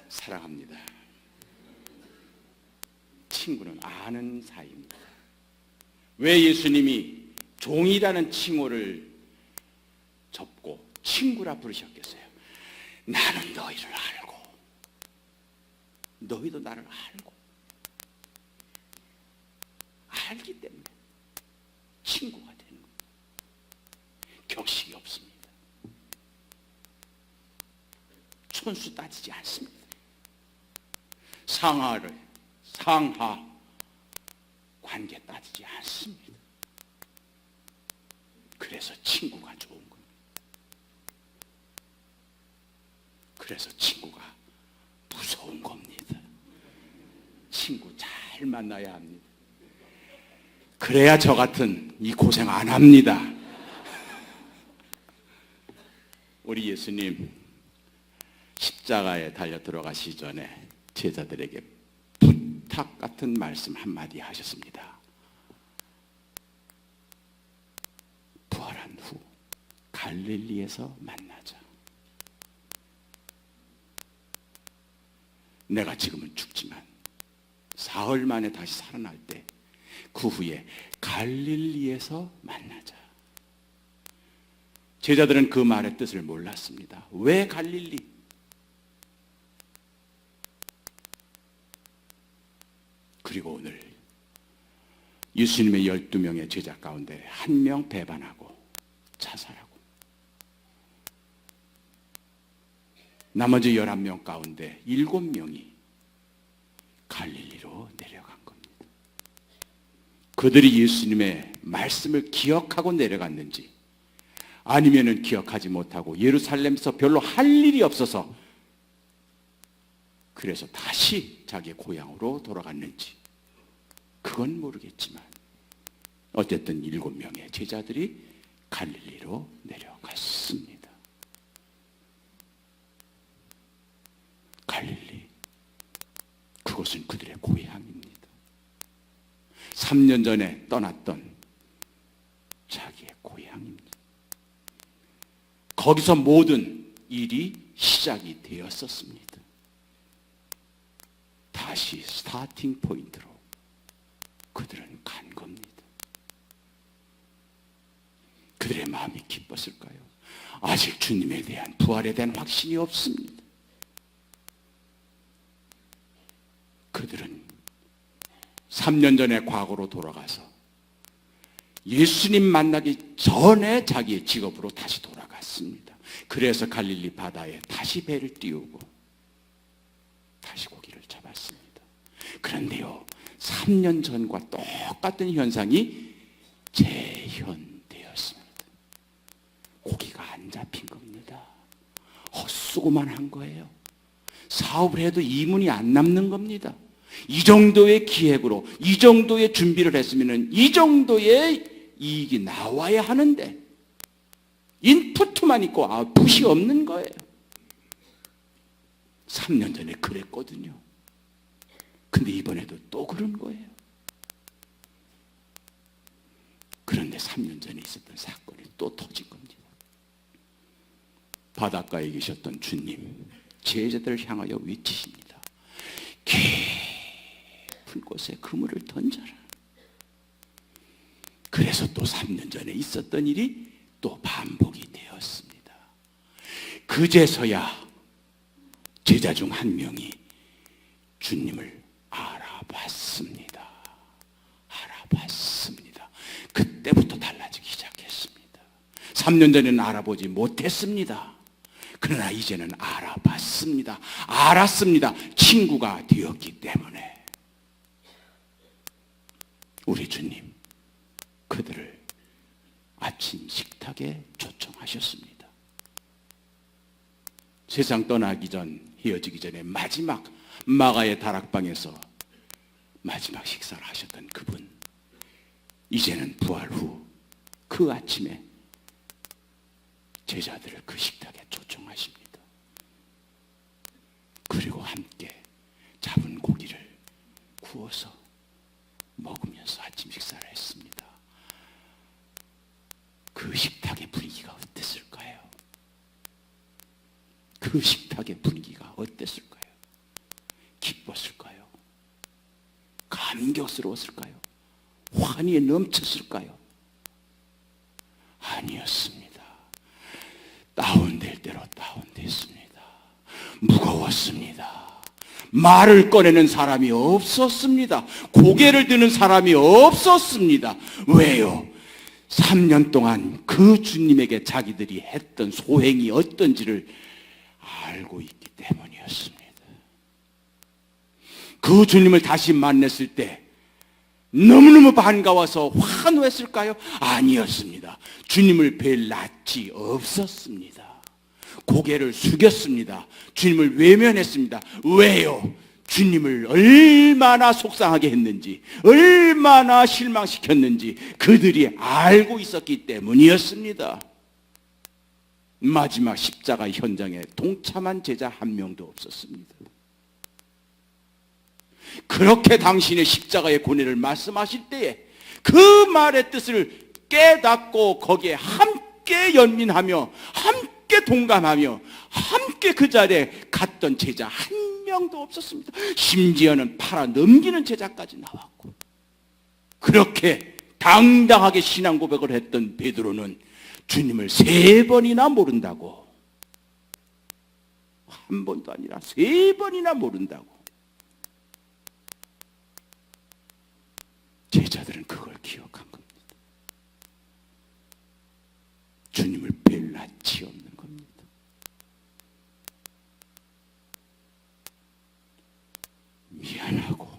사랑합니다. 친구는 아는 사이입니다. 왜 예수님이 종이라는 칭호를 접고 친구라 부르셨겠어요? 나는 너희를 알고 너희도 나를 알고 알기 때문에 친구가 되는 겁니다. 격식이 없습니다. 손수 따지지 않습니다. 상하 관계 따지지 않습니다. 그래서 친구가 좋은 겁니다. 그래서 친구가 무서운 겁니다. 친구 잘 만나야 합니다. 그래야 저 같은 이 고생 안 합니다. 우리 예수님 십자가에 달려 들어가시기 전에 제자들에게 부탁 같은 말씀 한마디 하셨습니다. 부활한 후 갈릴리에서 만나자. 내가 지금은 죽지만 사흘 만에 다시 살아날 때 그 후에 갈릴리에서 만나자. 제자들은 그 말의 뜻을 몰랐습니다. 왜 갈릴리? 그리고 오늘 예수님의 12명의 제자 가운데 한 명 배반하고 자살하고 나머지 11명 가운데 7명이 갈릴리로 내려간 겁니다. 그들이 예수님의 말씀을 기억하고 내려갔는지 아니면은 기억하지 못하고 예루살렘에서 별로 할 일이 없어서 그래서 다시 자기 고향으로 돌아갔는지 그건 모르겠지만 어쨌든 7명의 제자들이 갈릴리로 내려갔습니다. 갈릴리, 그것은 그들의 고향입니다. 3년 전에 떠났던 자기의 고향입니다. 거기서 모든 일이 시작이 되었었습니다. 다시 스타팅 포인트로 그들은 간 겁니다. 그들의 마음이 기뻤을까요? 아직 주님에 대한 부활에 대한 확신이 없습니다. 그들은 3년 전의 과거로 돌아가서 예수님 만나기 전에 자기의 직업으로 다시 돌아갔습니다. 그래서 갈릴리 바다에 다시 배를 띄우고 다시 고기를 잡았습니다. 그런데요, 3년 전과 똑같은 현상이 재현되었습니다. 고기가 안 잡힌 겁니다. 헛수고만 한 거예요. 사업을 해도 이문이 안 남는 겁니다. 이 정도의 기획으로 이 정도의 준비를 했으면 이 정도의 이익이 나와야 하는데 인풋만 있고 아웃풋이 없는 거예요. 3년 전에 그랬거든요. 근데 이번에도 또 그런 거예요. 그런데 3년 전에 있었던 사건이 또 터진 겁니다. 바닷가에 계셨던 주님, 제자들을 향하여 외치십니다. 깊은 곳에 그물을 던져라. 그래서 또 3년 전에 있었던 일이 또 반복이 되었습니다. 그제서야 제자 중 한 명이 주님을 알아봤습니다. 그때부터 달라지기 시작했습니다. 3년 전에는 알아보지 못했습니다. 그러나 이제는 알아봤습니다. 알았습니다. 친구가 되었기 때문에. 우리 주님, 그들을 아침 식탁에 초청하셨습니다. 세상 떠나기 전, 헤어지기 전에 마지막 마가의 다락방에서 마지막 식사를 하셨던 그분, 이제는 부활 후 그 아침에 제자들을 그 식탁에 초청하셨습니다. 그리고 함께 잡은 고기를 구워서 먹으면서 아침 식사를 했습니다. 그 식탁의 분위기가 어땠을까요? 그 식탁의 분위기가 어땠을까요? 기뻤을까요? 감격스러웠을까요? 환희에 넘쳤을까요? 아니었습니다. 다운될 대로 다운됐습니다. 무거웠습니다. 말을 꺼내는 사람이 없었습니다. 고개를 드는 사람이 없었습니다. 왜요? 3년 동안 그 주님에게 자기들이 했던 소행이 어떤지를 알고 있기 때문이었습니다. 그 주님을 다시 만났을 때 너무너무 반가워서 환호했을까요? 아니었습니다. 주님을 뵐 낯이 없었습니다. 고개를 숙였습니다. 주님을 외면했습니다. 왜요? 주님을 얼마나 속상하게 했는지, 얼마나 실망시켰는지 그들이 알고 있었기 때문이었습니다. 마지막 십자가 현장에 동참한 제자 한 명도 없었습니다. 그렇게 당신의 십자가의 고뇌를 말씀하실 때에 그 말의 뜻을 깨닫고 거기에 함께 연민하며 함께 동감하며 함께 그 자리에 갔던 제자 한 명도 없었습니다. 심지어는 팔아 넘기는 제자까지 나왔고, 그렇게 당당하게 신앙 고백을 했던 베드로는 주님을 3번이나 모른다고, 한 번도 아니라 3번이나 모른다고. 제자들은 그걸 기억한 겁니다. 주님을 뵐 낯이 없는 겁니다. 미안하고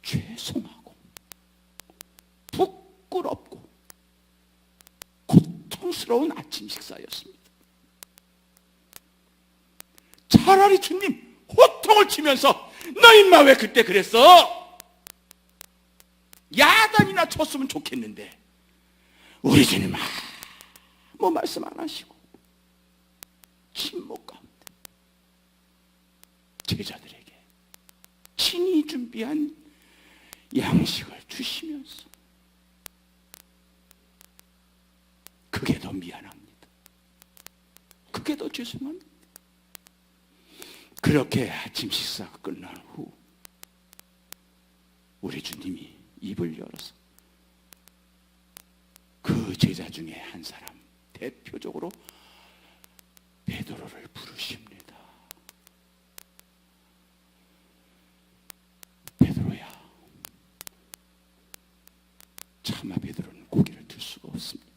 죄송하고 부끄럽고 고통스러운 아침 식사였습니다. 차라리 주님 호통을 치면서 너 임마 왜 그때 그랬어? 야단이나 쳤으면 좋겠는데 우리 주님 아무 말씀 안 하시고 침묵 가운데 제자들에게 친히 준비한 양식을 주시면서, 그게 더 미안합니다. 그게 더 죄송합니다. 그렇게 아침 식사가 끝난 후 우리 주님이 입을 열어서 그 제자 중에 한 사람, 대표적으로 베드로를 부르십니다. 베드로야. 차마 베드로는 고개를 들 수가 없습니다.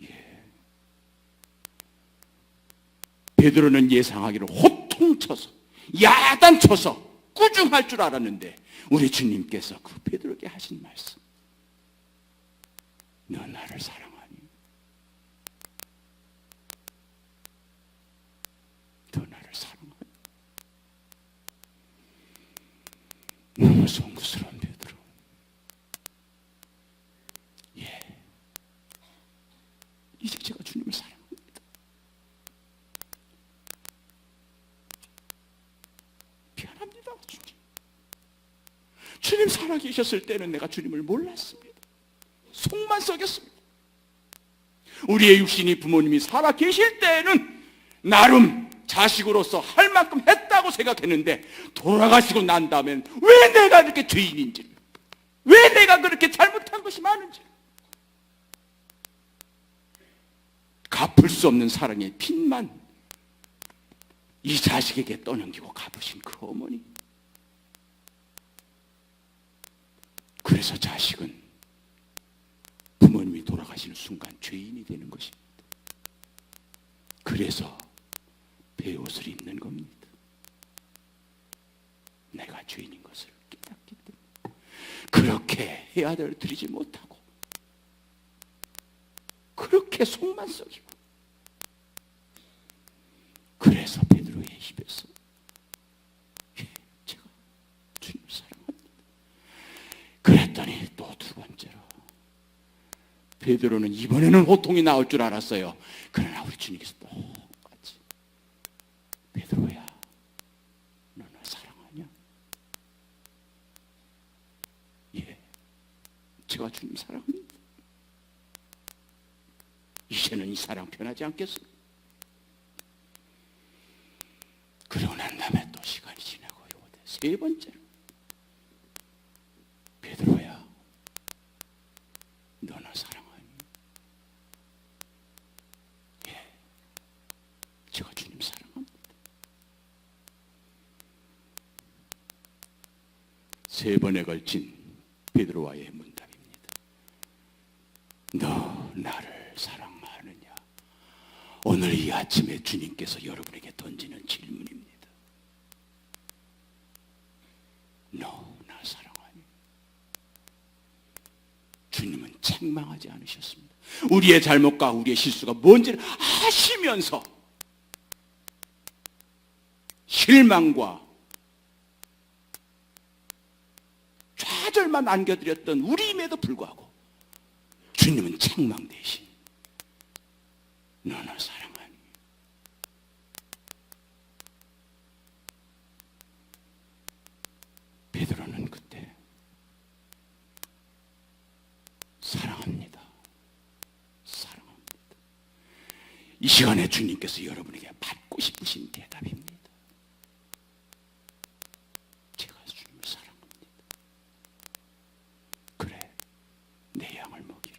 예. 베드로는 예상하기로 호통쳐서 야단쳐서 꾸중할 줄 알았는데 우리 주님께서 그 베드로에게 하신 말씀, 너 나를 사랑하니? 너 나를 사랑하니? 너무 송구스러운 베드로. 예, 이제 제가 주님을 사랑합니다. 미안합니다, 주님. 주님 살아계셨을 때는 내가 주님을 몰랐습니다. 속만 썩였습니다. 우리의 육신이 부모님이 살아계실 때는 나름 자식으로서 할 만큼 했다고 생각했는데 돌아가시고 난 다음엔 왜 내가 이렇게 죄인인지, 왜 내가 그렇게 잘못한 것이 많은지, 갚을 수 없는 사랑의 빚만 이 자식에게 떠넘기고 갚으신 그 어머니. 그래서 자식은 부모님이 돌아가시는 순간 죄인이 되는 것입니다. 그래서 베옷을 입는 겁니다. 내가 죄인인 것을 깨닫기 때문에. 그렇게 해야를 드리지 못하고 그렇게 속만 썩이고, 그래서 베드로의 입에서 제가 주님을 사랑합니다. 그랬더니 또 두 번째로 베드로는 이번에는 호통이 나올 줄 알았어요. 그러나 우리 주님께서 똑같이 베드로야, 너 나 사랑하냐? 예, 제가 주님 사랑합니다. 이제는 이 사랑 변하지 않겠어. 그러고 난 다음에 또 시간이 지나고 세 번째로, 베드로야, 너 나 사랑하니? 예, 제가 주님 사랑합니다. 세 번에 걸친 베드로와의 문답입니다. 너 나를 사랑하느냐? 오늘 이 아침에 주님께서 여러분에게 던지는 질문입니다. 너 나 사랑하니? 주님은 책망하지 않으셨습니다. 우리의 잘못과 우리의 실수가 뭔지를 아시면서 실망과 좌절만 안겨드렸던 우리임에도 불구하고 주님은 책망 대신 너 나 사랑하니? 베드로는 그때 사랑합니다. 사랑합니다. 이 시간에 주님께서 여러분에게 받고 싶으신 대답입니다. 제가 주님을 사랑합니다. 그래, 내 양을 먹이라.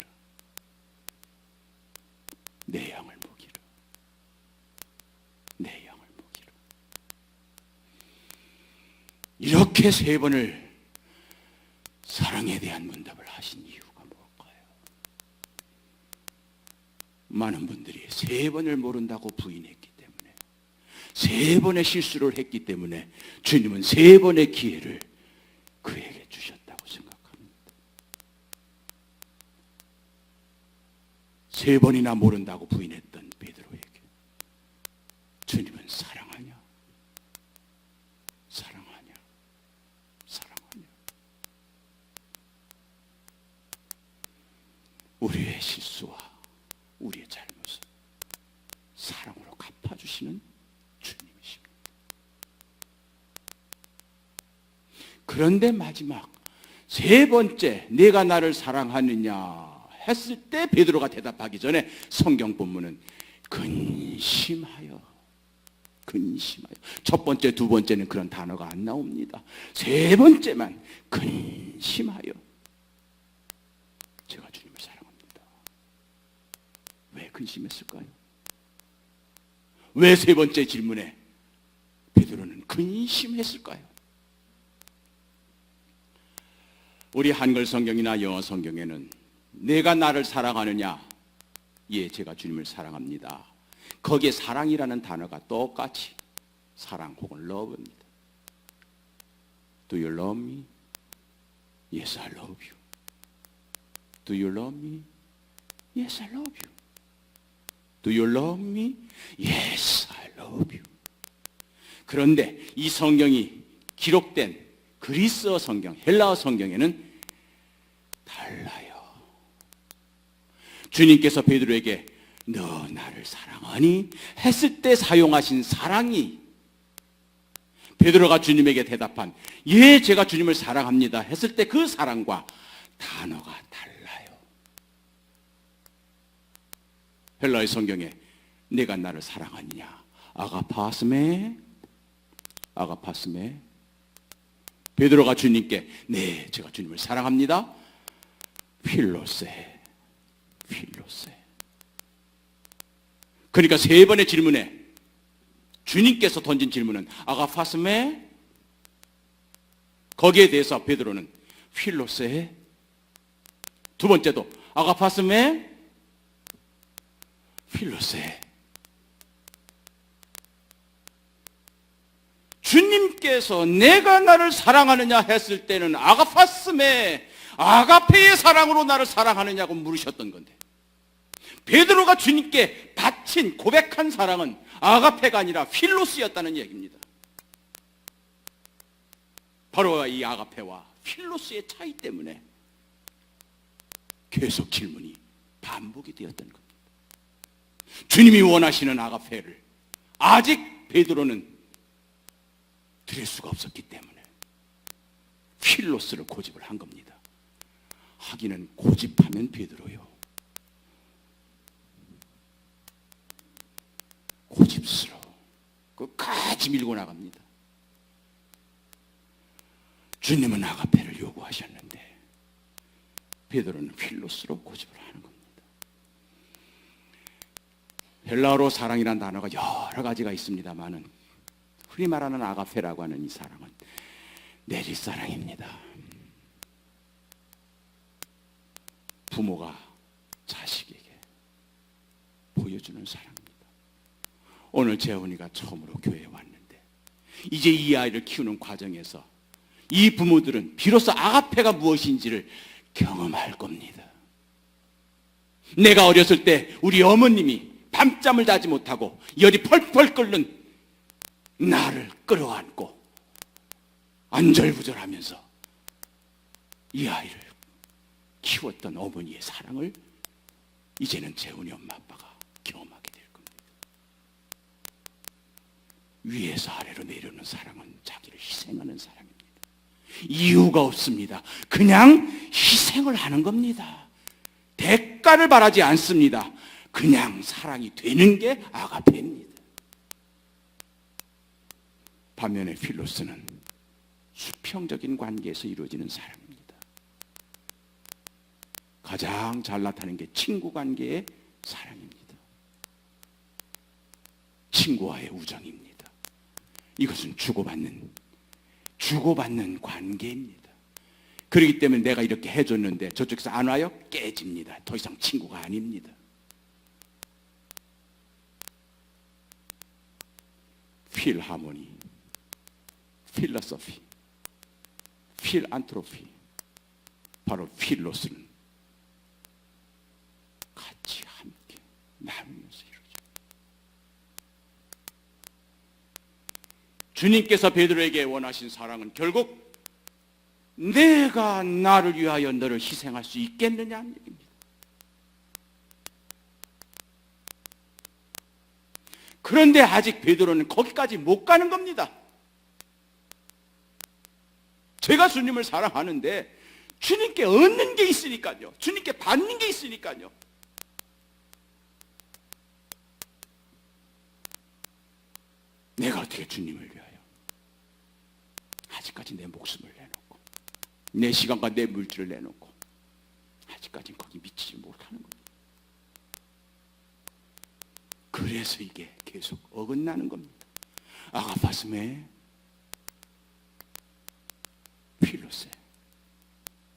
내 양을 먹이라. 내 양을 먹이라. 이렇게 세 번을 사랑에 대한 문답을 하신 이유가 뭘까요? 많은 분들이 세 번을 모른다고 부인했기 때문에, 세 번의 실수를 했기 때문에 주님은 세 번의 기회를 그에게 주셨다고 생각합니다. 세 번이나 모른다고 부인했던 베드로에게 주님은 사랑하냐? 사랑하냐? 사랑하냐? 우리의 실수와 우리의 잘못을 사랑으로 갚아주시는 주님이십니다. 그런데 마지막 세 번째, 내가 나를 사랑하느냐 했을 때 베드로가 대답하기 전에 성경 본문은 근심하여, 근심하여. 첫 번째, 두 번째는 그런 단어가 안 나옵니다. 세 번째만 근심하여. 제가 주님을 사랑합니다. 왜 근심했을까요? 왜 세 번째 질문에 베드로는 근심했을까요? 우리 한글 성경이나 영어 성경에는 내가 나를 사랑하느냐? 예, 제가 주님을 사랑합니다. 거기에 사랑이라는 단어가 똑같이 사랑 혹은 love입니다. Do you love me? Yes, I love you. Do you love me? Yes, I love you. Do you love me? Yes, I love you. 그런데 이 성경이 기록된 그리스어 성경, 헬라어 성경에는 달라요. 주님께서 베드로에게 너 나를 사랑하니? 했을 때 사용하신 사랑이 베드로가 주님에게 대답한 예, 제가 주님을 사랑합니다 했을 때 그 사랑과 단어가 달라요. 헬라의 성경에 내가 나를 사랑하느냐? 아가파스메, 아가파스메. 베드로가 주님께 네, 제가 주님을 사랑합니다. 필로세, 필로세. 그러니까 세 번의 질문에 주님께서 던진 질문은 아가파스메, 거기에 대해서 베드로는 필로세. 두 번째도 아가파스메, 필로세. 주님께서 내가 나를 사랑하느냐 했을 때는 아가파스메, 아가페의 사랑으로 나를 사랑하느냐고 물으셨던 건데, 베드로가 주님께 바친 고백한 사랑은 아가페가 아니라 필로스였다는 얘기입니다. 바로 이 아가페와 필로스의 차이 때문에 계속 질문이 반복이 되었던 겁니다. 주님이 원하시는 아가페를 아직 베드로는 들을 수가 없었기 때문에 필로스를 고집을 한 겁니다. 하기는 고집하면 베드로요, 고집스러워 끝까지 밀고 나갑니다. 주님은 아가페를 요구하셨는데 베드로는 필로스로 고집을 하는 겁니다. 헬라어로 사랑이라는 단어가 여러 가지가 있습니다만은 흔히 말하는 아가페라고 하는 이 사랑은 내리사랑입니다. 부모가 자식에게 보여주는 사랑입니다. 오늘 재훈이가 처음으로 교회에 왔는데 이제 이 아이를 키우는 과정에서 이 부모들은 비로소 아가페가 무엇인지를 경험할 겁니다. 내가 어렸을 때 우리 어머님이 밤잠을 자지 못하고 열이 펄펄 끓는 나를 끌어안고 안절부절하면서 이 아이를 키웠던 어머니의 사랑을 이제는 재훈이 엄마 아빠가 경험하게 될 겁니다. 위에서 아래로 내려오는 사랑은 자기를 희생하는 사랑입니다. 이유가 없습니다. 그냥 희생을 하는 겁니다. 대가를 바라지 않습니다. 그냥 사랑이 되는 게 아가페입니다. 반면에 필로스는 수평적인 관계에서 이루어지는 사랑입니다. 가장 잘 나타나는 게 친구 관계의 사랑입니다. 친구와의 우정입니다. 이것은 주고받는 관계입니다. 그렇기 때문에 내가 이렇게 해줬는데 저쪽에서 안 와요? 깨집니다. 더 이상 친구가 아닙니다. 필하모니, 필로소피, 필안트로피, 바로 필로스는 같이 함께 나누면서 이루어져. 주님께서 베드로에게 원하신 사랑은 결국 내가 나를 위하여 너를 희생할 수 있겠느냐는 얘기입니다. 그런데 아직 베드로는 거기까지 못 가는 겁니다. 제가 주님을 사랑하는데 주님께 얻는 게 있으니까요. 주님께 받는 게 있으니까요. 내가 어떻게 주님을 위하여 아직까지 내 목숨을 내놓고 내 시간과 내 물질을 내놓고 아직까지는 거기 미치지 못하는 겁니다. 그래서 이게 계속 어긋나는 겁니다. 아가파스메 필로세,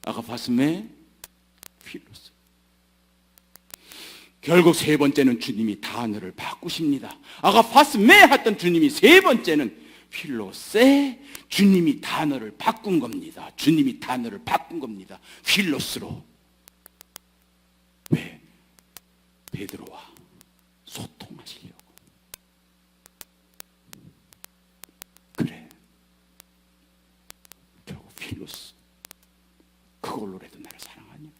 아가파스메 필로세. 결국 세 번째는 주님이 단어를 바꾸십니다. 아가파스메 했던 주님이 세 번째는 필로세, 주님이 단어를 바꾼 겁니다. 주님이 단어를 바꾼 겁니다. 필로스로. 왜? 베드로와 소통하시려고. 그래, 결국 필로스, 그걸로라도 나를 사랑하냐?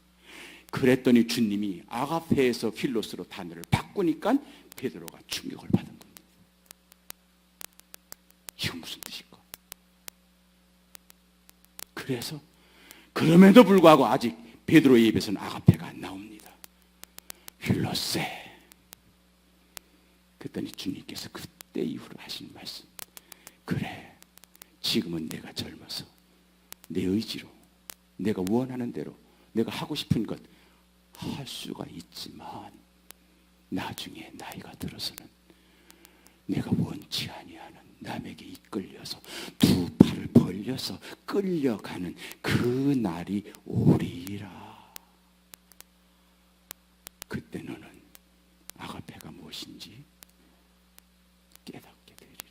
그랬더니 주님이 아가페에서 필로스로 단어를 바꾸니까 베드로가 충격을 받은 겁니다. 이건 무슨 뜻일까? 그래서 그럼에도 불구하고 아직 베드로의 입에서는 아가페가 안 나옵니다. 필로세. 그랬더니 주님께서 그때 이후로 하신 말씀, 그래, 지금은 내가 젊어서 내 의지로 내가 원하는 대로 내가 하고 싶은 것 할 수가 있지만 나중에 나이가 들어서는 내가 원치 아니하는 남에게 이끌려서 두 팔을 벌려서 끌려가는 그 날이 오리라. 그때 너는 아가페가 무엇인지 깨닫게 되리라.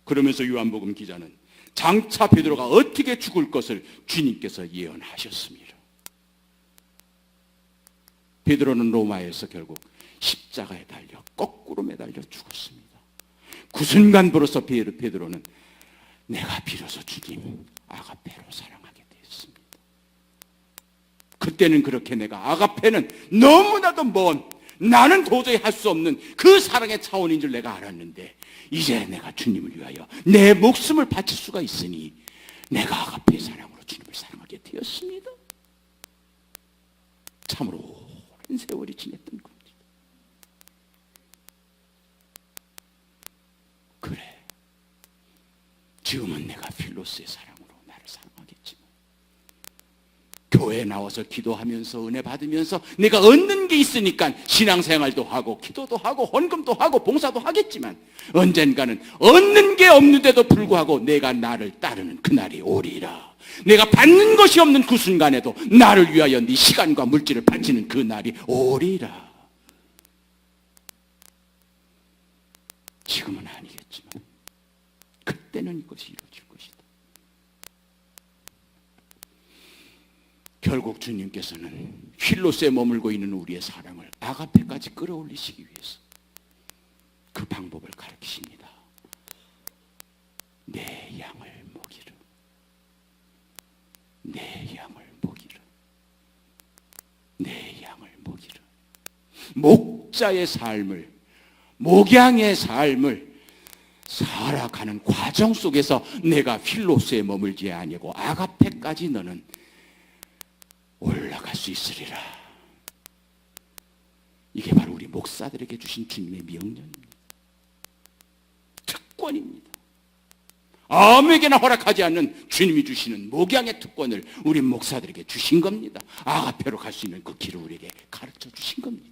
그러면서 요한복음 기자는 장차 베드로가 어떻게 죽을 것을 주님께서 예언하셨습니다. 베드로는 로마에서 결국 십자가에 달려 거꾸로 매달려 죽었습니다. 그 순간부로서 베드로는 내가 비로소 주님 아가페로 사랑하게 되었습니다. 그때는 그렇게 내가 아가페는 너무나도 먼 나는 도저히 할 수 없는 그 사랑의 차원인 줄 내가 알았는데 이제 내가 주님을 위하여 내 목숨을 바칠 수가 있으니 내가 아가페의 사랑으로 주님을 사랑하게 되었습니다. 참으로 오랜 세월이 지냈던 겁니다. 그래, 지금은 내가 필로스의 사랑으로 나를 사랑하겠지만 교회에 나와서 기도하면서 은혜 받으면서 내가 얻는 게 있으니까 신앙생활도 하고 기도도 하고 헌금도 하고 봉사도 하겠지만 언젠가는 얻는 게 없는데도 불구하고 내가 나를 따르는 그날이 오리라. 내가 받는 것이 없는 그 순간에도 나를 위하여 네 시간과 물질을 바치는 그 날이 오리라. 지금은 아니겠지만 그때는 이것이 이루어질 것이다. 결국 주님께서는 힐로스에 머물고 있는 우리의 사랑을 아가페까지 끌어올리시기 위해서 그 방법을 가르치십니다. 내 양을 먹이라. 내 양을 먹이라. 내 양을 먹이라. 목자의 삶을, 목양의 삶을 살아가는 과정 속에서 내가 필로스에 머물지 아니고 아가페까지 너는 올라갈 수 있으리라. 이게 바로 우리 목사들에게 주신 주님의 명령입니다. 특권입니다. 아무에게나 허락하지 않는 주님이 주시는 목양의 특권을 우리 목사들에게 주신 겁니다. 아가페로 갈 수 있는 그 길을 우리에게 가르쳐 주신 겁니다.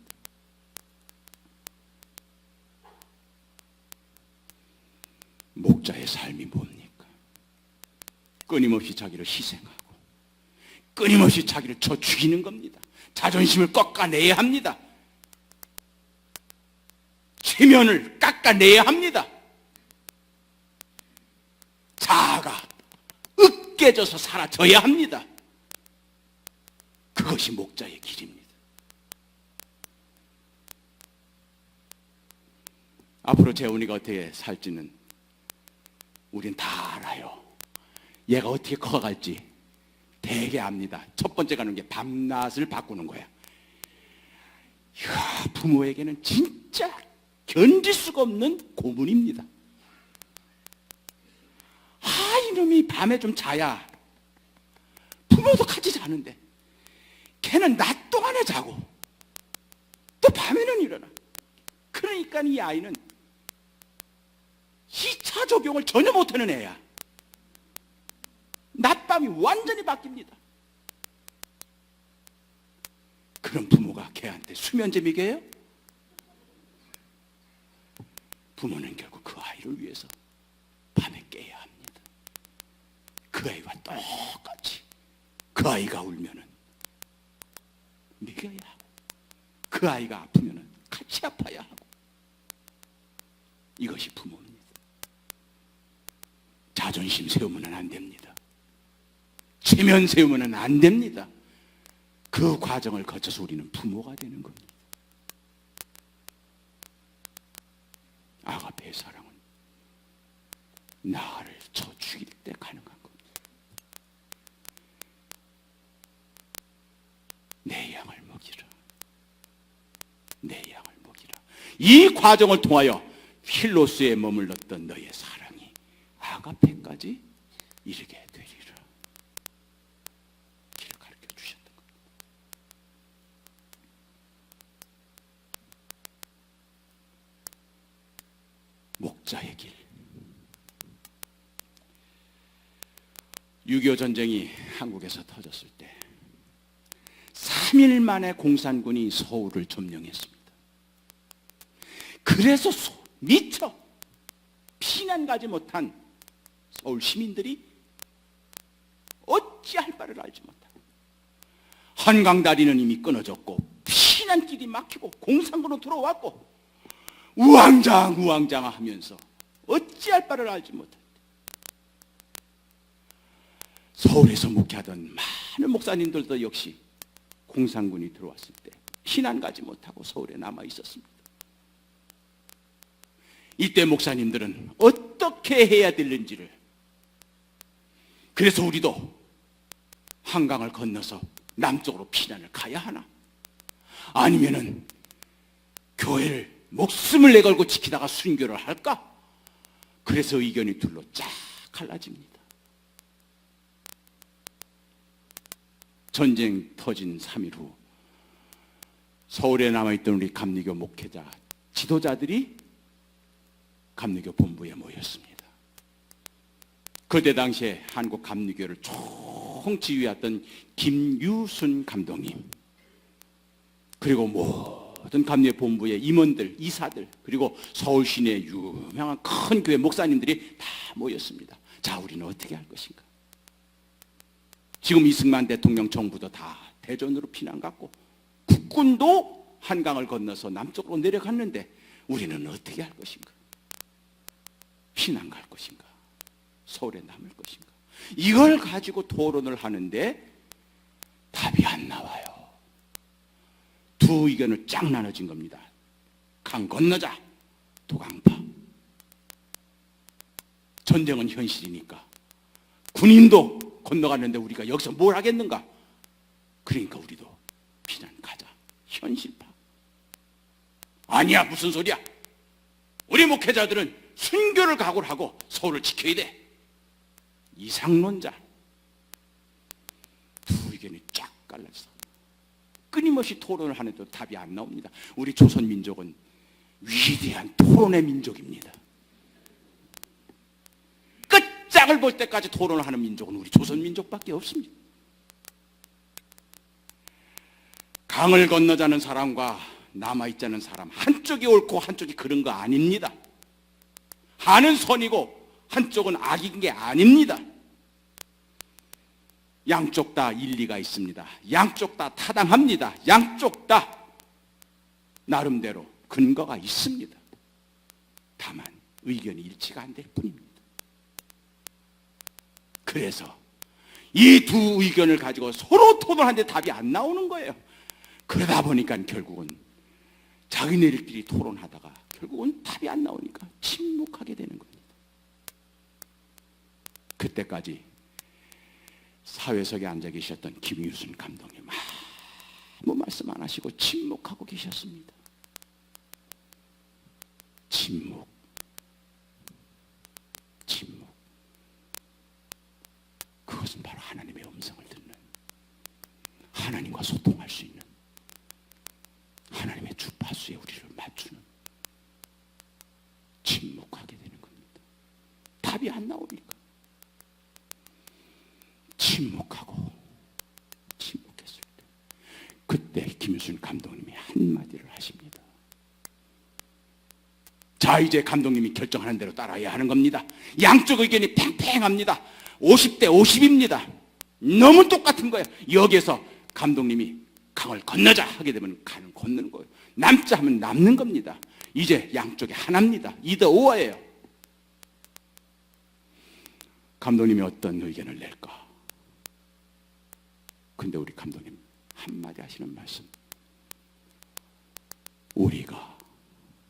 목자의 삶이 뭡니까? 끊임없이 자기를 희생하고 끊임없이 자기를 쳐 죽이는 겁니다. 자존심을 꺾어내야 합니다. 체면을 깎아내야 합니다. 자아가 으깨져서 사라져야 합니다. 그것이 목자의 길입니다. 앞으로 재훈이가 어떻게 살지는 우린 다 알아요. 얘가 어떻게 커갈지 되게 압니다. 첫 번째 가는 게 밤낮을 바꾸는 거야. 이야, 부모에게는 진짜 견딜 수가 없는 고문입니다. 이놈이 밤에 좀 자야 부모도 같이 자는데 걔는 낮 동안에 자고 또 밤에는 일어나. 그러니까 이 아이는 2차 적용을 전혀 못하는 애야. 낮밤이 완전히 바뀝니다. 그런 부모가 걔한테 수면제 먹여요? 부모는 결국 그 아이를 위해서 밤에 깨야 합니다. 그 아이와 똑같이 그 아이가 울면은 먹여야 하고 그 아이가 아프면은 같이 아파야 하고 이것이 부모입니다. 자존심 세우면 안 됩니다. 체면 세우면 안 됩니다. 그 과정을 거쳐서 우리는 부모가 되는 겁니다. 아가페의 사랑은 나를 쳐 죽일 때 가능한 겁니다. 내 양을 먹이라. 내 양을 먹이라. 이 과정을 통하여 필로스에 머물렀던 너의 사랑이 아가페까지 이르게 되리라. 길을 가르쳐 주셨던 겁니다. 목자의 길. 6.25 전쟁이 한국에서 터졌을 때 3일 만에 공산군이 서울을 점령했습니다. 그래서 미처 피난 가지 못한 서울 시민들이 어찌할 바를 알지 못하고 한강다리는 이미 끊어졌고 피난길이 막히고 공산군으로 들어왔고 우왕좌왕 하면서 어찌할 바를 알지 못했다. 서울에서 목회하던 많은 목사님들도 역시 공산군이 들어왔을 때 피난 가지 못하고 서울에 남아 있었습니다. 이때 목사님들은 어떻게 해야 되는지를, 그래서 우리도 한강을 건너서 남쪽으로 피난을 가야 하나, 아니면은 교회를 목숨을 내걸고 지키다가 순교를 할까? 그래서 의견이 둘로 쫙 갈라집니다. 전쟁 터진 3일 후 서울에 남아있던 우리 감리교 목회자, 지도자들이 감리교 본부에 모였습니다. 그때 당시에 한국 감리교를 총지휘했던 김유순 감독님, 그리고 모든 감리교 본부의 임원들, 이사들, 그리고 서울 시내의 유명한 큰 교회 목사님들이 다 모였습니다. 자, 우리는 어떻게 할 것인가? 지금 이승만 대통령 정부도 다 대전으로 피난 갔고 국군도 한강을 건너서 남쪽으로 내려갔는데 우리는 어떻게 할 것인가? 피난 갈 것인가? 서울에 남을 것인가? 이걸 가지고 토론을 하는데 답이 안 나와요. 두 의견을 쫙 나눠진 겁니다. 강 건너자, 도강파. 전쟁은 현실이니까 군인도 건너갔는데 우리가 여기서 뭘 하겠는가? 그러니까 우리도 피난 가자. 현실파. 아니야, 무슨 소리야? 우리 목회자들은 순교를 각오를 하고 서울을 지켜야 돼. 이상론자. 두 의견이 쫙 갈라서 끊임없이 토론을 하는데도 답이 안 나옵니다. 우리 조선민족은 위대한 토론의 민족입니다. 끝장을 볼 때까지 토론을 하는 민족은 우리 조선민족밖에 없습니다. 강을 건너자는 사람과 남아있자는 사람, 한쪽이 옳고 한쪽이 그런 거 아닙니다. 하는 선이고 한쪽은 악인 게 아닙니다. 양쪽 다 일리가 있습니다. 양쪽 다 타당합니다. 양쪽 다 나름대로 근거가 있습니다. 다만 의견이 일치가 안 될 뿐입니다. 그래서 이 두 의견을 가지고 서로 토론하는데 답이 안 나오는 거예요. 그러다 보니까 결국은 자기네들끼리 토론하다가 결국은 답이 안 나오니까 침묵하게 되는 겁니다. 그때까지 사회석에 앉아 계셨던 김유순 감독님 아무 말씀 안 하시고 침묵하고 계셨습니다. 침묵. 그것은 바로 하나님의 음성을 듣는, 하나님과 소통할 수 있는, 하나님의 주파수에 우리를 맞추는, 침묵하게 되는 겁니다. 답이 안 나오니까 침묵했을 때 그때 김유순 감독님이 한마디를 하십니다. 자, 이제 감독님이 결정하는 대로 따라야 하는 겁니다. 양쪽 의견이 팽팽합니다. 50대 50입니다. 너무 똑같은 거예요. 여기에서 감독님이 강을 건너자 하게 되면 강을 건너는 거예요. 남자 하면 남는 겁니다. 이제 양쪽이 하나입니다. 2대5예요. 감독님이 어떤 의견을 낼까? 근데 우리 감독님 한마디 하시는 말씀. 우리가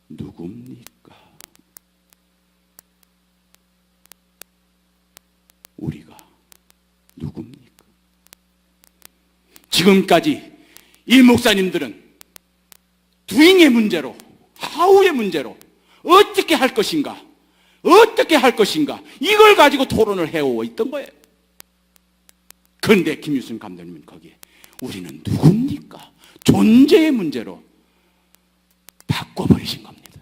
누굽니까? 우리가 누굽니까? 지금까지 이 목사님들은 두잉의 문제로, 하우의 문제로 어떻게 할 것인가, 이걸 가지고 토론을 해오고 있던 거예요. 그런데 김유순 감독님은 거기에 우리는 누굽니까? 존재의 문제로 바꿔버리신 겁니다.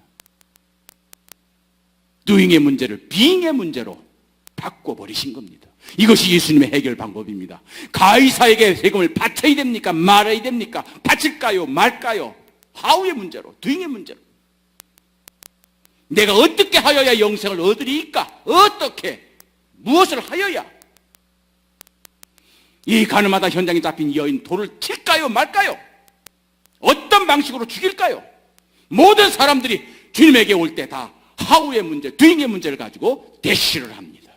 doing의 문제를 being의 문제로 바꿔버리신 겁니다. 이것이 예수님의 해결 방법입니다. 가이사에게 세금을 바쳐야 됩니까? 말아야 됩니까? 바칠까요? 말까요? how의 문제로, doing의 문제로. 내가 어떻게 하여야 영생을 얻으리까? 어떻게? 무엇을 하여야? 이 가늠하다 현장에 잡힌 여인 돌을 칠까요? 말까요? 어떤 방식으로 죽일까요? 모든 사람들이 주님에게 올 때 다 how의 문제, doing의 문제를 가지고 대시를 합니다.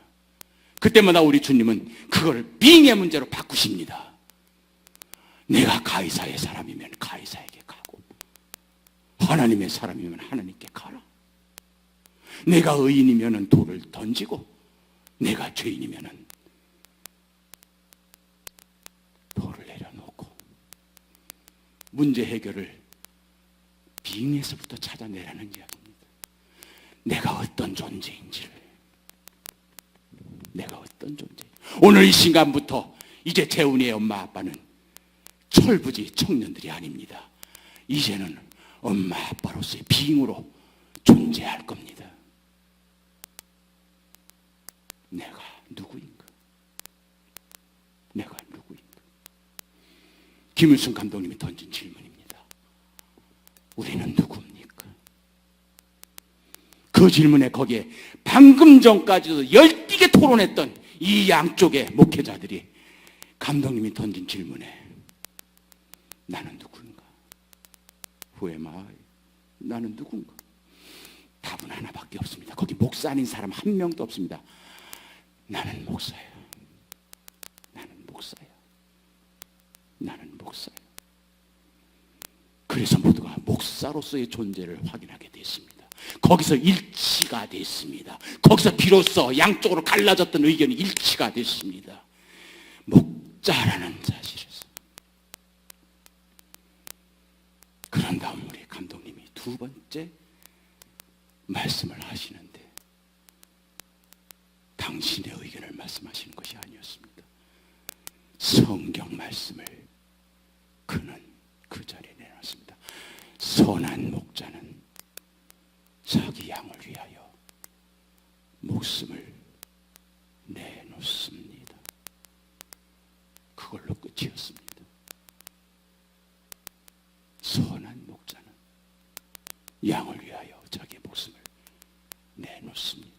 그때마다 우리 주님은 그걸 being의 문제로 바꾸십니다. 내가 가이사의 사람이면 가이사에게 가고 하나님의 사람이면 하나님께 가라. 내가 의인이면 돌을 던지고 내가 죄인이면 돌을 내려놓고 문제 해결을 비잉에서부터 찾아내라는 이야기입니다. 내가 어떤 존재인지를. 내가 어떤 존재. 오늘 이 순간부터 이제 재훈이의 엄마 아빠는 철부지 청년들이 아닙니다. 이제는 엄마 아빠로서의 비잉으로 존재할 겁니다. 내가 누구인가? 내가 누구인가? 김일성 감독님이 던진 질문입니다. 우리는 누굽니까? 그 질문에 거기에 방금 전까지도 열띠게 토론했던 이 양쪽의 목회자들이 감독님이 던진 질문에 나는 누군가? Who am I? 나는 누군가? 답은 하나밖에 없습니다. 거기 목사 아닌 사람 한 명도 없습니다. 나는 목사야. 나는 목사야. 나는 목사야. 그래서 모두가 목사로서의 존재를 확인하게 됐습니다. 거기서 일치가 됐습니다. 거기서 비로소 양쪽으로 갈라졌던 의견이 일치가 됐습니다. 목자라는 사실에서. 그런 다음 우리 감독님이 두 번째 말씀을 하시는데 당신의 의견을 말씀하시는 것이 아니었습니다. 성경 말씀을 그는 그 자리에 내놨습니다. 선한 목자는 자기 양을 위하여 목숨을 내놓습니다. 그걸로 끝이었습니다. 선한 목자는 양을 위하여 자기의 목숨을 내놓습니다.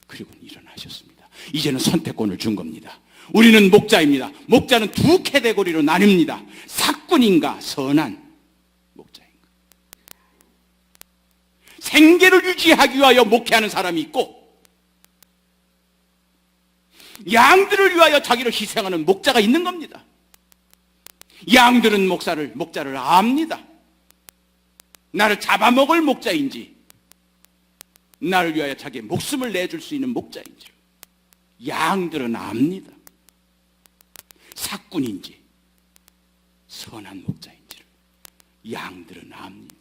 그리고 일어나셨습니다. 이제는 선택권을 준 겁니다. 우리는 목자입니다. 목자는 두 카테고리로 나뉩니다. 사꾼인가 선한 목자인가. 생계를 유지하기 위하여 목회하는 사람이 있고 양들을 위하여 자기를 희생하는 목자가 있는 겁니다. 양들은 목자를 압니다. 나를 잡아먹을 목자인지 나를 위하여 자기의 목숨을 내줄 수 있는 목자인지 양들은 압니다. 사꾼인지 선한 목자인지를 양들은 압니다.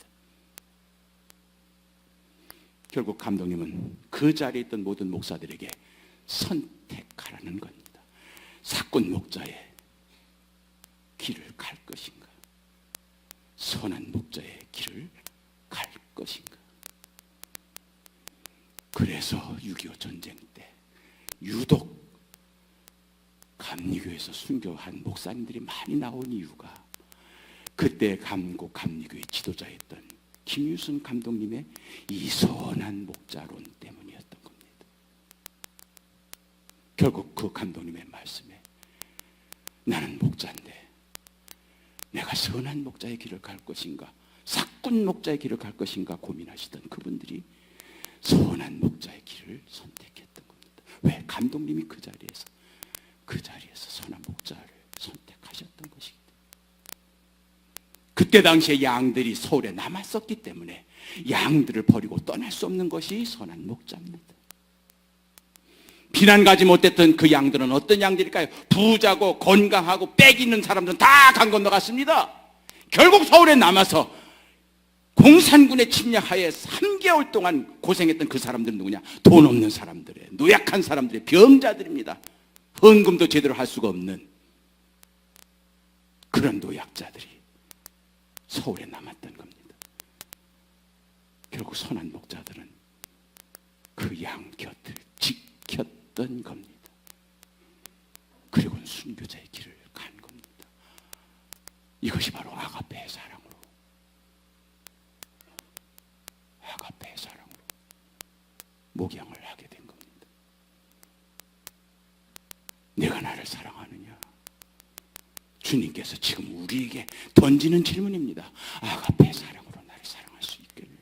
결국 감독님은 그 자리에 있던 모든 목사들에게 선택하라는 겁니다. 사꾼 목자의 길을 갈 것인가? 선한 목자의 길을 갈 것인가? 그래서 6.25 전쟁 때 유독 감리교에서 순교한 목사님들이 많이 나온 이유가 그때 감리교의 지도자였던 김유승 감독님의 이 선한 목자론 때문이었던 겁니다. 결국 그 감독님의 말씀에 나는 목자인데 내가 선한 목자의 길을 갈 것인가 사꾼 목자의 길을 갈 것인가 고민하시던 그분들이 선한 목자의 길을 선택했던 겁니다. 왜? 감독님이 그 자리에서 선한 목자를 선택하셨던 것이기 때문에. 그때 당시에 양들이 서울에 남았었기 때문에 양들을 버리고 떠날 수 없는 것이 선한 목자입니다. 비난 가지 못했던 그 양들은 어떤 양들일까요? 부자고 건강하고 빽 있는 사람들은 다 강 건너갔습니다. 결국 서울에 남아서 공산군의 침략하에 3개월 동안 고생했던 그 사람들은 누구냐? 돈 없는 사람들의 노약한 사람들의 병자들입니다. 헌금도 제대로 할 수가 없는 그런 노약자들이 서울에 남았던 겁니다. 결국 선한 목자들은 그 양 곁을 지켰던 겁니다. 그리고는 순교자의 길을 간 겁니다. 이것이 바로 아가페의 사랑으로 목양을 하게 된 겁니다. 내가 나를 사랑하느냐? 주님께서 지금 우리에게 던지는 질문입니다. 아가페 사랑으로 나를 사랑할 수 있겠느냐?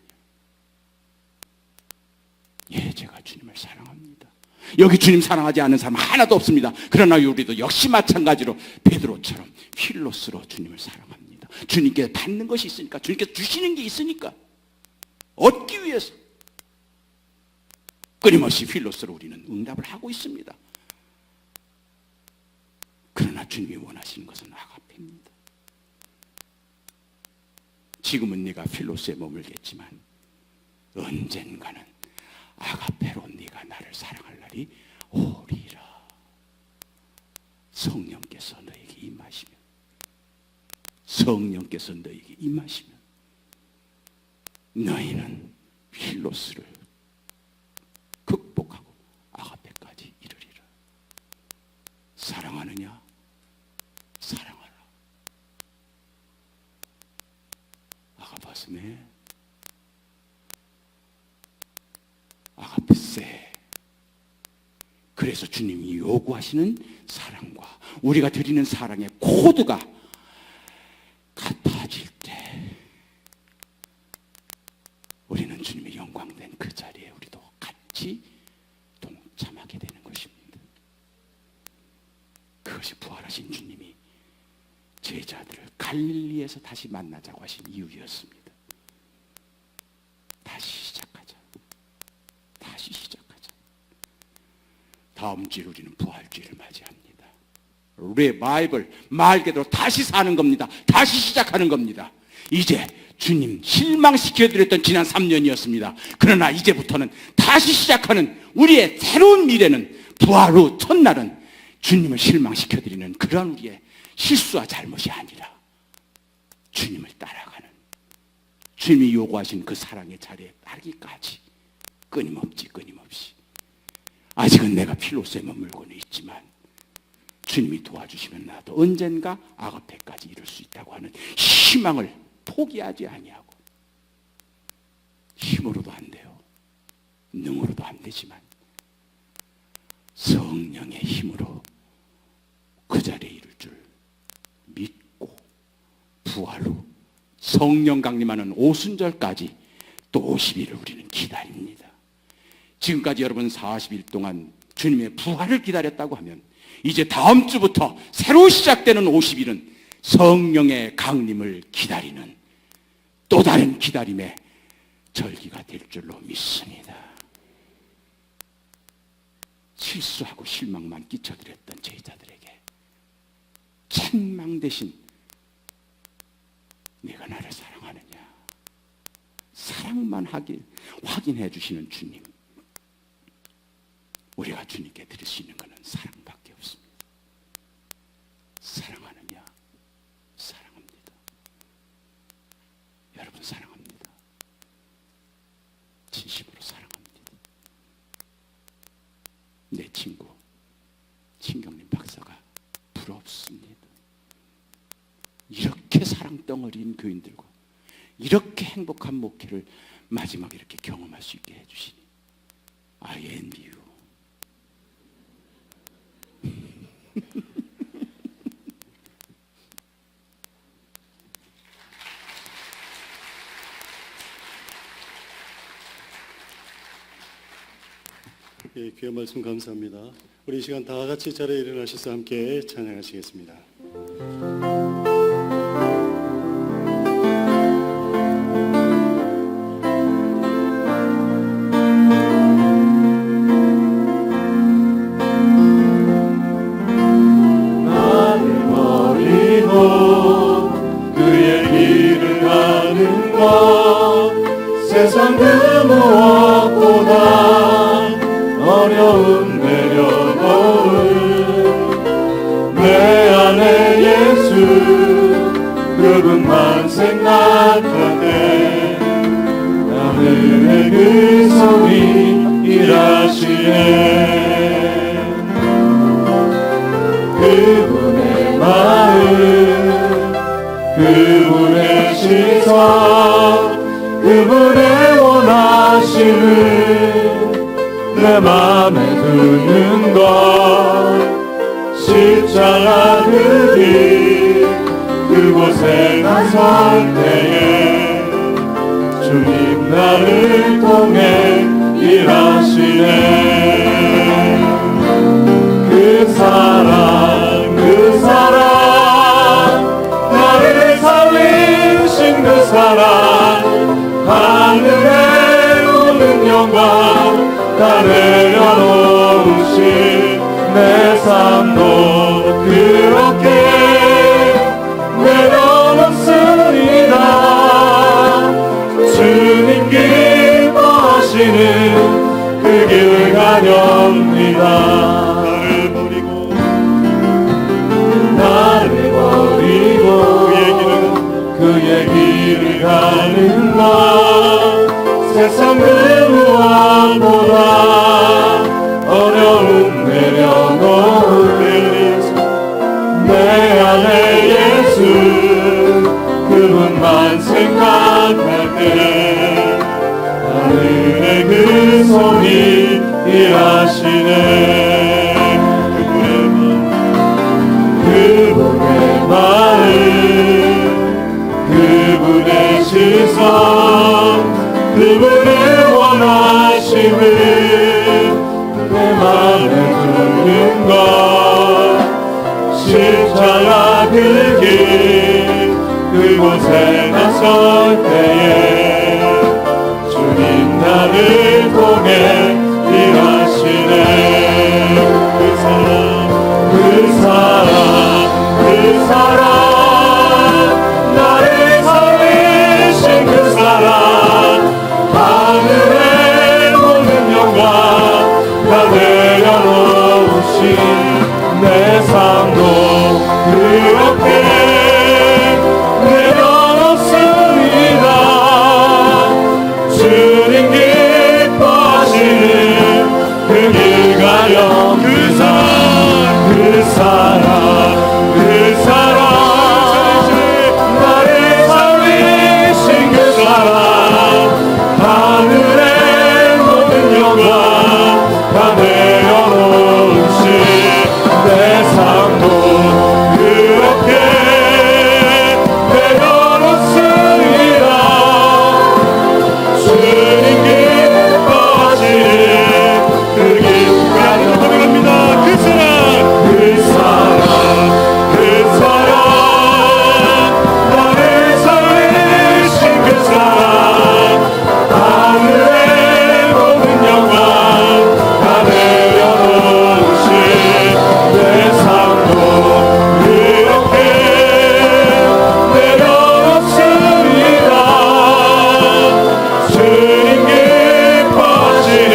예, 제가 주님을 사랑합니다. 여기 주님 사랑하지 않는 사람 하나도 없습니다. 그러나 우리도 역시 마찬가지로 베드로처럼 휠로스로 주님을 사랑합니다. 주님께 받는 것이 있으니까, 주님께 주시는 게 있으니까, 얻기 위해서 끊임없이 휠로스로 우리는 응답을 하고 있습니다. 그러나 주님이 원하시는 것은 아가페입니다. 지금은 네가 필로스에 머물겠지만 언젠가는 아가페로 네가 나를 사랑할 날이 오리라. 성령께서 너에게 임하시면, 성령께서 너에게 임하시면 너희는 필로스를 극복하고 아가페까지 이르리라. 사랑하느냐? 사랑하라. 아가바스네, 아가페세. 그래서 주님이 요구하시는 사랑과 우리가 드리는 사랑의 코드가 같아질 때 우리는 주님의 영광된 그 자리에 우리도 같이 동참하게 되는 것입니다. 그것이 부활하신 주님이 제자들을 갈릴리에서 다시 만나자고 하신 이유였습니다. 다시 시작하자. 다시 시작하자. 다음 주에 우리는 부활주의를 맞이합니다. 리바이벌, 말 그대로 다시 사는 겁니다. 다시 시작하는 겁니다. 이제 주님 실망시켜드렸던 지난 3년이었습니다. 그러나 이제부터는 다시 시작하는 우리의 새로운 미래는, 부활 후 첫날은 주님을 실망시켜드리는 그런 우리의 실수와 잘못이 아니라 주님을 따라가는, 주님이 요구하신 그 사랑의 자리에 따르기까지 끊임없이 아직은 내가 필로스에 머물고는 있지만 주님이 도와주시면 나도 언젠가 아가페까지 이룰 수 있다고 하는 희망을 포기하지 아니하고, 힘으로도 안 돼요. 능으로도 안 되지만 성령의 힘으로 그 자리에 이룰 줄 믿고 부활 후 성령 강림하는 오순절까지 또 50일을 우리는 기다립니다. 지금까지 여러분 40일 동안 주님의 부활을 기다렸다고 하면 이제 다음 주부터 새로 시작되는 50일은 성령의 강림을 기다리는 또 다른 기다림의 절기가 될 줄로 믿습니다. 실수하고 실망만 끼쳐드렸던 제자들에게 책망 대신 네가 나를 사랑하느냐, 사랑만 확인해 주시는 주님, 우리가 주님께 드릴 수 있는 것은 사랑밖에 없습니다. 사랑하느냐? 사랑합니다. 여러분 사랑합니다. 진심으로 사랑합니다. 내 친구 신경림 박사가 부럽습니다. 이렇게 사랑덩어리인 교인들과 이렇게 행복한 목회를 마지막에 이렇게 경험할 수 있게 해주시니 I envy you. 예, 귀한 말씀 감사합니다. 우리 이 시간 다 같이 자리에 일어나셔서 함께 찬양하시겠습니다. 나를 버리고 그의 길을 가는 것 세상 그 무엇보다 어려운 내려놓은 내 안에 예수 그분만 생각하네. 하늘의 그 성이 일하시네. 그분의 마음 그분의 시선 그분의 원하심을 내 맘에 두는 것 십자가 그 길 그곳에 나설 때에 주님 나를 통해 일하시네. 그 사랑 나를 살리신 그 사랑 하늘에 오는 영광 다 내려놓으신 내 삶도 그렇게 내려놓습니다. 그 사랑 그 사랑 나를 살리신 그 사랑 하늘에 오는 영광 다 내려놓으신 내 삶도 그렇게 내려놓습니다. 기뻐하시는 그 길을 가렵니다. 나를 버리고 그의 길을 가는 것 세상 그 무엇보다 어려움 내려놓을 내 안에 예수 그분만 생각할 때 하늘의 그 손이 일하시네. 그분의 마음 그분의 시선 그분의 원하심을 내 맘에 두는 것 십자가 그 길 그곳에 나설 때에 주님 나를 통해 일하시네. 그 사랑 나를 살리신 그 사랑 하늘의 모든 영광 다 내려놓으신 내 삶도 그렇게 내려놓습니다. 주님 기뻐하시는 그 길 가려 그 사랑 나를 살리신 그 사랑 하늘의 모든 영광 다 내려놓으신 내 삶도 그렇게 내려놓습니다. 주님 기뻐하시는 그 길 가려 고백합니다. 그 사랑 나를 살리신 그 사랑 하늘의 모든 영광 다 내려놓으신 내 삶도 그렇게 내려놓습니다. 주님 기뻐하시는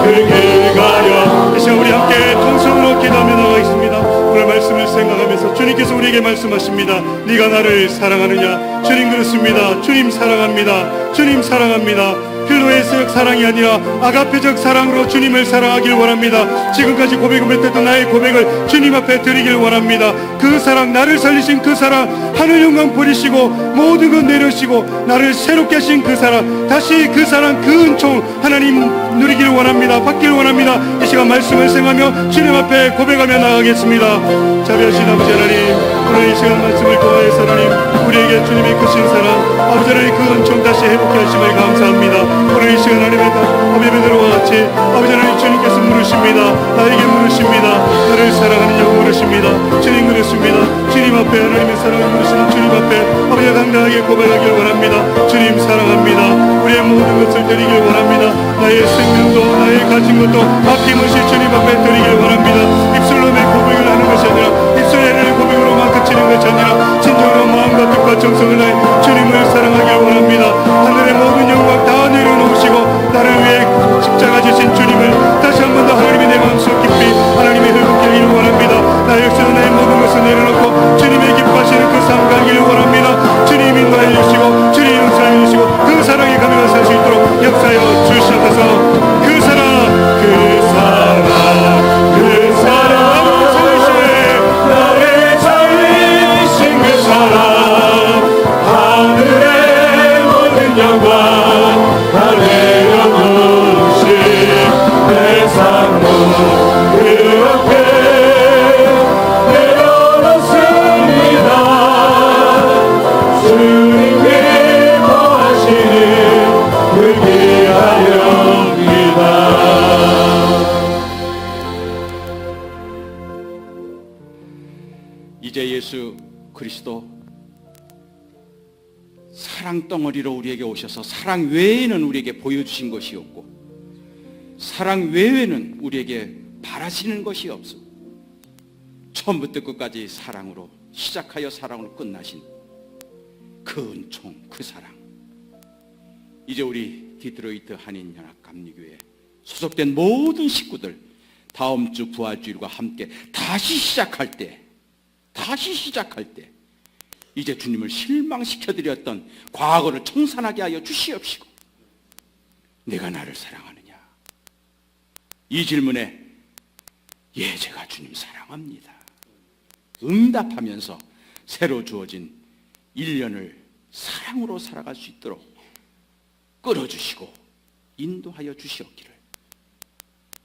그 길 가려. 이 시간 우리 함께 통성으로 기도하며 나가겠습니다. 오늘 말씀을 생각하면서 주님께서 우리에게 말씀하십니다. 네가 나를 사랑하느냐? 주님 그렇습니다. 주님 사랑합니다. 주님 사랑합니다. 필로에서적 사랑이 아니라 아가페적 사랑으로 주님을 사랑하길 원합니다. 지금까지 고백했던 나의 고백을 주님 앞에 드리길 원합니다. 그 사랑, 나를 살리신 그 사랑, 하늘 영광 버리시고 모든 것 내려시고 나를 새롭게 하신 그 사랑, 다시 그 사랑, 그 은총 하나님 누리기를 원합니다. 받기를 원합니다. 이 시간 말씀을 생각하며 주님 앞에 고백하며 나가겠습니다. 자비하신 아버지 하나님, 오늘 이 시간 말씀을 통하여서 하나님 우리에게 주님이 크신 사랑, 아버지 하나님 그 은총 다시 회복해 하심을 감사합니다. 오늘 이 시간 하나님의 아버지 베드로와 같이 아버지 하나님 주님께서 물으십니다. 나에게 물으십니다. 나를 사랑하느냐고 물으십니다. 주님 그렇습니다. 주님 앞에 하나님의 사랑을 물으시는 주님 앞에 아버지 당당하게 고백하길 원합니다. 주님 사랑합니다. 우리의 모든 것을 드리길 원합니다. 나의 생명도 나의 가진 것도 아낌없이 주님 앞에 드리길 원합니다. 입술로의 고백을 하는 것이 아니라 입술의 고백으로만 그치는 것이 아니라 진정으로 마음과 뜻과 정성을 다해 주님을 사랑하길 원합니다. 하늘의 모든 영광 다 내려놓으시고 나를 위해 십자가 지신 주님을 다시 한 번 더 하나님의 내 마음속 깊이 하나님의 회복케 하기를 원합니다. 나 역시도 나의 모든 것을 내려놓고 주님의 기뻐하시는 그 삶 가기를 원합니다. 주님 인도해 주시고 주님 용서해 주시고 그 사랑이 가능한 살 수 있도록 역사여 주시옵소서. 그 사랑 나를 살리신 그 사랑 하늘의 모든 영광 다 내려놓으신 내 삶도 그렇게 내려놓습니다. 주님 기뻐하시는 그 길 가렵니다. 이제 예수 그리스도 사랑 덩어리로 우리에게 오셔서 사랑 외에는 우리에게 보여주신 것이 없고 사랑 외에는 우리에게 바라시는 것이 없어. 처음부터 끝까지 사랑으로 시작하여 사랑으로 끝나신 그 은총, 그 사랑, 이제 우리 디트로이트 한인연합감리교회 소속된 모든 식구들 다음 주 부활주일과 함께 다시 시작할 때 이제 주님을 실망시켜드렸던 과거를 청산하게 하여 주시옵시고, 내가 나를 사랑하느냐? 이 질문에 예, 제가 주님 사랑합니다 응답하면서 새로 주어진 1년을 사랑으로 살아갈 수 있도록 끌어주시고 인도하여 주시옵기를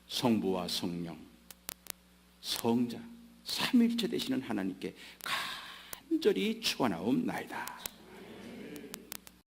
성부와 성령, 성자, 삼위일체 되시는 하나님께 간절히 축원하옵나이다.